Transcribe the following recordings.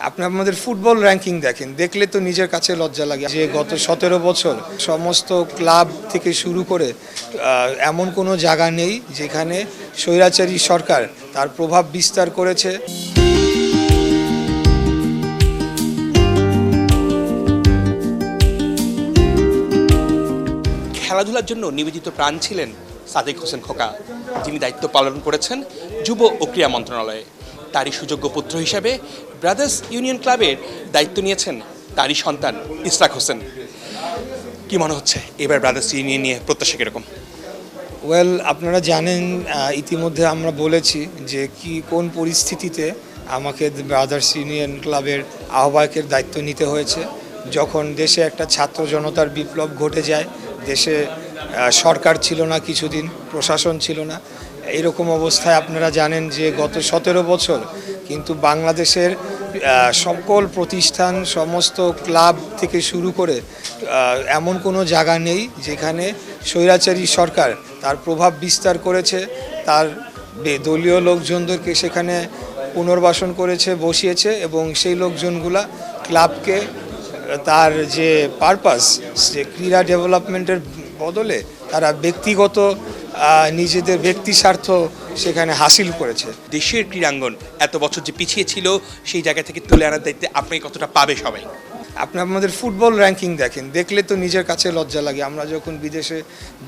আপনি আমাদের football ranking দেখেন, দেখলে তো নিজের কাছে লজ্জা লাগে যে গত 17 বছর সমস্ত ক্লাব থেকে শুরু করে এমন কোনো জায়গা নেই যেখানে স্বৈরাচারী সরকার তার প্রভাব বিস্তার করেছে। খেলাধুলার জন্য নিবেদিত প্রাণ ছিলেন সাদেক হোসেন খোকা, যিনি দায়িত্ব পালন করেছেন যুব ও ক্রীড়া মন্ত্রণালয়ে। তারই সুযোগ্য পুত্র হিসাবে ব্রাদার্স ইউনিয়ন ক্লাবের দায়িত্ব নিয়েছেন তারই সন্তান ইশরাক হোসেন। কি মনে হচ্ছে এবার ব্রাদার্স ইউনিয়ন নিয়ে প্রত্যাশা কীরকম? আপনারা জানেন, ইতিমধ্যে আমরা বলেছি যে কোন পরিস্থিতিতে আমাকে ব্রাদার্স ইউনিয়ন ক্লাবের আহ্বায়কের দায়িত্ব নিতে হয়েছে। যখন দেশে একটা ছাত্র জনতার বিপ্লব ঘটে যায়, দেশে সরকার ছিল না, কিছুদিন প্রশাসন ছিল না, এরকম অবস্থায় আপনারা জানেন যে গত 17 বছর কিন্তু বাংলাদেশের সকল প্রতিষ্ঠান, সমস্ত ক্লাব থেকে শুরু করে এমন কোনো জায়গা নেই যেখানে স্বৈরাচারী সরকার তার প্রভাব বিস্তার করেছে, তার দলীয় লোকজনদেরকে সেখানে পুনর্বাসন করেছে, বসিয়েছে, এবং সেই লোকজনগুলা ক্লাবকে তার যে পারপাস, যে ক্রীড়া ডেভেলপমেন্টের বদলে তারা ব্যক্তিগত নিজেদের ব্যক্তি স্বার্থ সেখানে হাসিল করেছে। দেশের ক্রীড়াঙ্গন এত বছর যে পিছিয়ে ছিল, সেই জায়গা থেকে তুলে আনার দায়িত্বে আপনি কতটা পাবে সবাই? আপনি আমাদের ফুটবল র্যাঙ্কিং দেখেন, দেখলে তো নিজের কাছে লজ্জা লাগে। আমরা যখন বিদেশে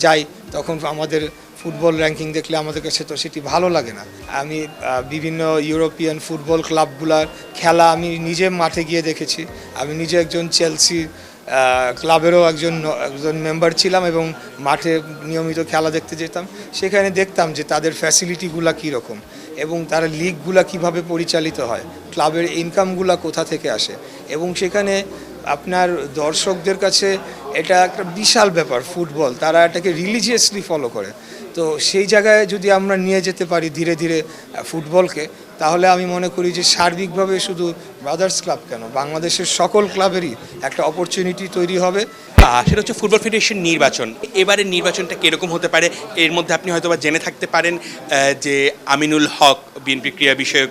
যাই তখন আমাদের ফুটবল র্যাঙ্কিং দেখলে আমাদের কাছে তো সেটি ভালো লাগে না। আমি বিভিন্ন ইউরোপিয়ান ফুটবল ক্লাবগুলার খেলা আমি নিজে মাঠে গিয়ে দেখেছি। আমি নিজে একজন চেলসি ক্লাবেরও একজন মেম্বার ছিলাম এবং মাঠে নিয়মিত খেলা দেখতে যেতাম। সেখানে দেখতাম যে তাদের ফ্যাসিলিটিগুলো কীরকম এবং তারা লিগগুলা কিভাবে পরিচালিত হয়, ক্লাবের ইনকামগুলা কোথা থেকে আসে, এবং সেখানে আপনার দর্শকদের কাছে এটা একটা বিশাল ব্যাপার ফুটবল, তারা এটাকে রিলিজিয়াসলি ফলো করে। তো সেই জায়গায় যদি আমরা নিয়ে যেতে পারি ধীরে ধীরে ফুটবলকে, তাহলে আমি মনে করি যে সার্বিকভাবে শুধু ব্রাদার্স ক্লাব কেন, বাংলাদেশের সকল ক্লাবেরই একটা অপরচুনিটি তৈরি হবে। সেটা হচ্ছে ফুটবল ফেডারেশন নির্বাচন। এবারের নির্বাচনটা কীরকম হতে পারে? এর মধ্যে আপনি হয়তো বা জেনে থাকতে পারেন যে আমিনুল হক বিএনপি ক্রীড়া বিষয়ক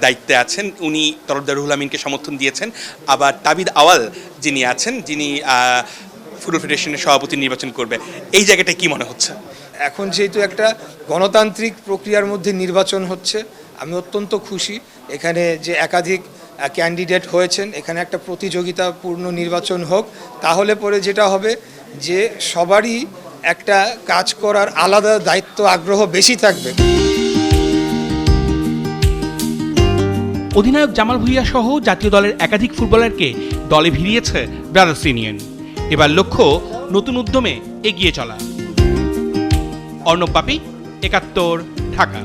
দায়িত্বে আছেন, উনি তরফদার রুহুল আমিনকে সমর্থন দিয়েছেন। আবার তাবিদ আওয়াল যিনি আছেন, যিনি ফুটবল ফেডারেশনের সভাপতি নির্বাচন করবে। এই জায়গাটা কি মনে হচ্ছে? এখন যেহেতু একটা গণতান্ত্রিক প্রক্রিয়ার মধ্যে নির্বাচন হচ্ছে, আমি অত্যন্ত খুশি। এখানে যে একাধিক ক্যান্ডিডেট হয়েছেন, এখানে একটা প্রতিযোগিতাপূর্ণ নির্বাচন হোক, তাহলে পরে যেটা হবে যে সবারই একটা কাজ করার আলাদা দায়িত্ব, আগ্রহ বেশি থাকবে। অধিনায়ক জামাল ভুঁইয়া সহ জাতীয় দলের একাধিক ফুটবলারকে দলে ভিড়িয়েছে ব্রাদার্স ইউনিয়ন। এবার লক্ষ্য নতুন উদ্যমে এগিয়ে চলা। অর্ণব পাপি, ৭১, ঢাকা।